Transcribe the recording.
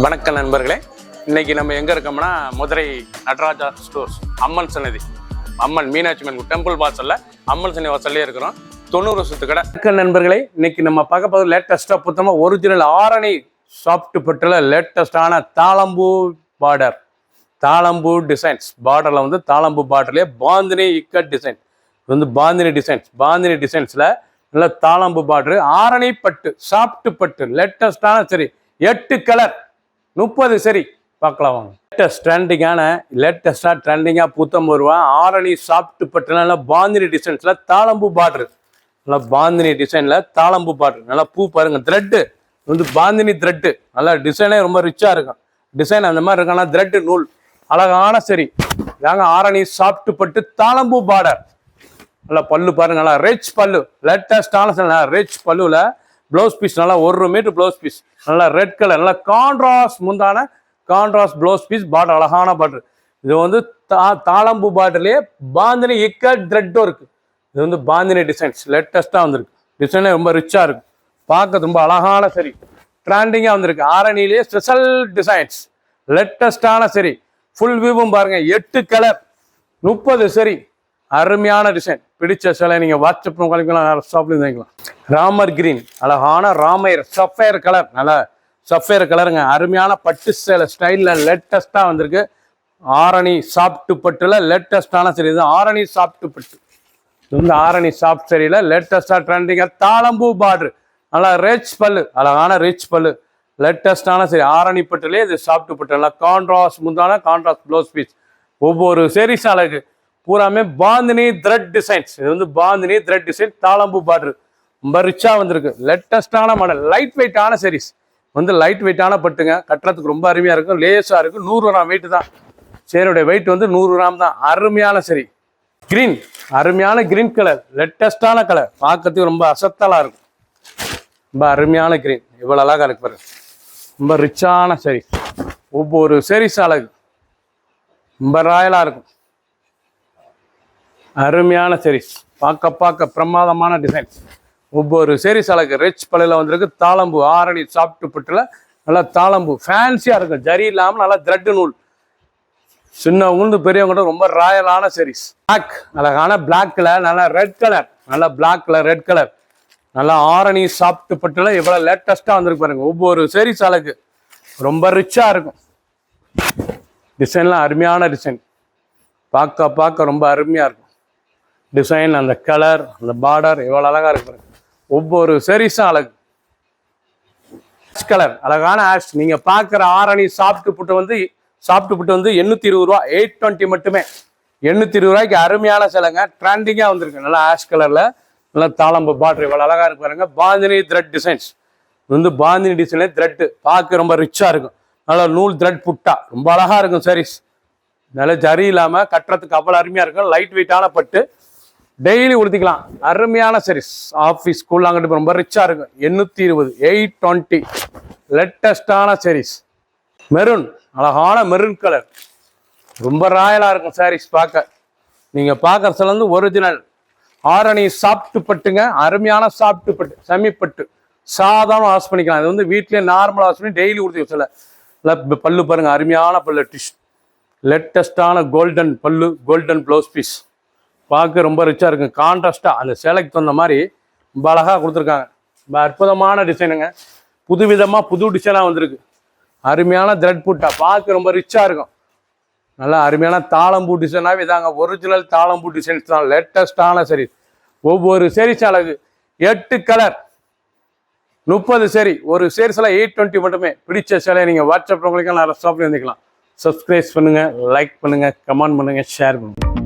வணக்கம் நண்பர்களே, இன்னைக்கு நம்ம எங்க இருக்கோம்னா மதுரை நடராஜா ஸ்டோர்ஸ் அம்மன் சன்னதி, அம்மன் மீனாட்சி அம்மன் டெம்பிள் வாசல்ல அம்மன் சன்னதி வாசல்லே இருக்கிறோம். 90 வருஷத்து கடை. வணக்கம் நண்பர்களே, இன்னைக்கு நம்ம பார்க்க போது லேட்டஸ்டா புத்தமா ஒரிஜினல் ஆரணி சாஃப்ட் பட்டுல லேட்டஸ்டான தாளம்பூ பார்டர், தாளம்பூ டிசைன்ஸ். பார்டர்ல வந்து தாளம்பூ பார்டர்லயே பாந்தினி இக்கட் டிசைன், வந்து பாந்தினி டிசைன்ஸ்ல நல்ல தாளம்பூ பார்டர், ஆரணி பட்டு சாஃப்ட் பட்டு லேட்டஸ்டான. சரி, 8 கலர் 30 சரி பார்க்கலாம் வாங்க. லேட்டஸ்டாக ட்ரெண்டிங்காக புத்தம்பது ரூபா ஆரணி சாஃப்ட் பட்டு நல்லா பாந்தினி டிசைன்ஸில் தாளம்பூ பார்டர், நல்லா பாந்தினி டிசைனில் தாளம்பூ பார்டர். நல்லா பூ பாருங்க, த்ரெட்டு வந்து பாந்தினி த்ரெட்டு, நல்லா டிசைனே ரொம்ப ரிச்சாக இருக்கும். டிசைன் அந்த மாதிரி இருக்கானா த்ரெட்டு நூல் அழகான. சரி இதாங்க ஆரணி சாஃப்ட் பட்டு தாளம்பூ பார்டர். நல்லா பல்லு பாருங்க, நல்லா ரிச் பல்லு, லேட்டஸ்டான ரிச் பல்லுல ப்ளவுஸ் பீஸ் நல்லா 1 மீட்டர் ப்ளவுஸ் பீஸ், நல்லா ரெட் கலர், நல்லா கான்ட்ராஸ்ட் முந்தான கான்ட்ராஸ்ட் ப்ளவுஸ் பீஸ், பார்டர் அழகான பார்டர். இது வந்து தாளம்பூ பார்டர்லயே பாந்தினி இக்கட் த்ரெட்டும் இருக்கு. இது வந்து பாந்தினி டிசைன்ஸ் லேட்டஸ்டா வந்திருக்கு. டிசைனே ரொம்ப ரிச்சா இருக்கு, பார்க்க ரொம்ப அழகான. சரி ட்ரெண்டிங்கா வந்திருக்கு. ஆரணிலேயே ஸ்பெஷல் டிசைன்ஸ் லேட்டஸ்டான. சரி ஃபுல் வியூவும் பாருங்க, 8 கலர் 30 சரி அருமையான டிசைன். பிடிச்ச சிலை நீங்க வாட்ஸ்அப் கழிக்கலாம், ஷாப்ல வாங்கிக்கலாம். ராமர் கிரீன் அழகான ராமர் சஃபயர் கலர், நல்லா சஃபயர் கலருங்க. அருமையான பட்டு சேலை ஸ்டைல்ல லேட்டஸ்டா வந்திருக்கு. ஆரணி சாஃப்ட் பட்டுல லேட்டஸ்டான சரி, இது ஆரணி சாஃப்ட் பட்டு, இது வந்து ஆரணி சாஃப்ட் சரியில லேட்டஸ்டா ட்ரெண்டிங்கா தாளம்பூ பார்டர், நல்லா ரிச் பல்லு, அழகான ரிச் பல்லு, லேட்டஸ்டான சரி ஆரணி பட்டுலேயே இது சாஃப்ட் பட்டு, நல்லா கான்ட்ராஸ்ட் முந்தான கான்ட்ராஸ்ட் ப்ளவுஸ் பீஸ். ஒவ்வொரு சேரீஸ் அழகு பூராமே பாந்தினி த்ரெட் டிசைன்ஸ். இது வந்து பாந்தினி த்ரெட் டிசைன் தாளம்பூ பார்டர், ரொம்ப ரிச்சா வந்திருக்கு. லேட்டஸ்டான மாடல், லைட் வெயிட்டான சீரீஸ், வந்து லைட் வெயிட்டான பட்டுங்க. கட்டுறதுக்கு ரொம்ப அருமையா இருக்கும், லேஸா இருக்கும். 100 கிராம் வெயிட் தான் சேருடைய வெயிட், வந்து 100 கிராம் தான். அருமையான சரி கிரீன், அருமையான கிரீன் கலர், லேட்டஸ்டான கலர், பார்க்கறதுக்கு ரொம்ப அசத்தலா இருக்கும். ரொம்ப அருமையான கிரீன், இவ்வளவு அழகா இருக்கு பாருங்க. ரொம்ப ரிச்சான சரி, ஒவ்வொரு சீரீஸ் அழகு ரொம்ப ராயலா இருக்கும். அருமையான சீரீஸ், பார்க்க பிரமாதமான டிசைன்ஸ். ஒவ்வொரு சீரீஸ் அழகு ரிச் பல்லுல வந்திருக்கு. தாளம்பூ ஆரணி சாஃப்ட் பட்டுல நல்லா தாளம்பூ ஃபேன்சியா இருக்கும். ஜரி இல்லாமல் நல்லா த்ரெட் நூல், சின்னவங்க பெரியவங்க ரொம்ப ராயலான சீரீஸ். பிளாக் அழகான பிளாக்ல நல்லா ரெட் கலர், நல்லா பிளாக்ல ரெட் கலர், நல்லா ஆரணி சாஃப்ட் பட்டுல இவ்வளவு லேட்டஸ்டா வந்திருக்கு பாருங்க. ஒவ்வொரு சீரீஸ் அழகு ரொம்ப ரிச்சா இருக்கும். டிசைன்லாம் அருமையான டிசைன், பார்க்க ரொம்ப அருமையா இருக்கும். டிசைன், அந்த கலர், அந்த பார்டர் இவ்வளோ அழகா இருக்கு. ஒவ்வொரு சீரீஸும் அழகு. கலர் அழகான ஆஷ். நீங்க பார்க்குற ஆரணி சாஃப்ட் புட்டு வந்து 820 ரூபா, 820 மட்டுமே. 820 ரூபாய்க்கு அருமையான சிலைங்க, ட்ரெண்டிங்கா வந்திருக்கு. நல்லா ஆஷ் கலர்ல நல்லா தாளம்பு பார்டர் இவ்வளோ அழகா இருக்கு பாருங்க. பாந்தினி த்ரெட் டிசைன்ஸ், வந்து பாந்தினி டிசைனே த்ரெட், பார்க்க ரொம்ப ரிச்சா இருக்கும். நல்லா நூல் த்ரெட் புட்டா ரொம்ப அழகா இருக்கும் சீரீஸ். நல்லா ஜரி இல்லாம கட்டுறதுக்கு அவ்வளோ அருமையா இருக்கும். லைட் வெயிட்டான பட்டு, டெய்லி உடுத்திக்கலாம். அருமையான சீரீஸ், ஆஃபீஸ் ஸ்கூல் அங்கிட்டு ரொம்ப ரிச்சா இருக்கும். 820, 820 லேட்டஸ்டான சீரீஸ். மெரூன் அழகான மெரூன் கலர், ரொம்ப ராயலா இருக்கும் சாரீஸ் பார்க்க. நீங்க பார்க்கற சில வந்து ஒரிஜினல் ஆரணி சாஃப்ட் பட்டுங்க. அருமையான சாஃப்ட் பட்டு, செமி பட்டு, சாதாரண வாஷ் பண்ணிக்கலாம். இது வந்து வீட்லயே நார்மலா வாஷ் பண்ணி டெய்லி உடுத்தி வச்சல. பல்லு பாருங்க, அருமையான பல்லு, டிஷ் லேட்டஸ்டான கோல்டன் பல்லு, கோல்டன் ப்ளவுஸ் பீஸ், பார்க்க ரொம்ப ரிச்சா இருக்கு. கான்ட்ராஸ்டா அந்த சேலைக்கு தகுந்த மாதிரி ரொம்ப அழகா கொடுத்துருக்காங்க. ரொம்ப அற்புதமான டிசைனுங்க, புது டிசைனா வந்திருக்கு. அருமையான த்ரெட் புட்டா, பார்க்க ரொம்ப ரிச்சா இருக்கும். நல்லா அருமையான தாளம்பூ டிசைனாவே இதாங்க ஒரிஜினல் தாளம்பூ டிசைன்ஸ் தான். லேட்டஸ்டான சரி, ஒவ்வொரு சீரீஸ் அழகு. 8 கலர் 30 சரி, ஒரு சீரீஸ்ல 820 மட்டுமே. பிடிச்ச சேலை நீங்க வாட்ஸ்அப் உங்களுக்கு ஷாப்ல இருந்துக்கலாம். சப்ஸ்கிரைப் பண்ணுங்க, லைக் பண்ணுங்க, கமெண்ட் பண்ணுங்க, ஷேர் பண்ணுங்க.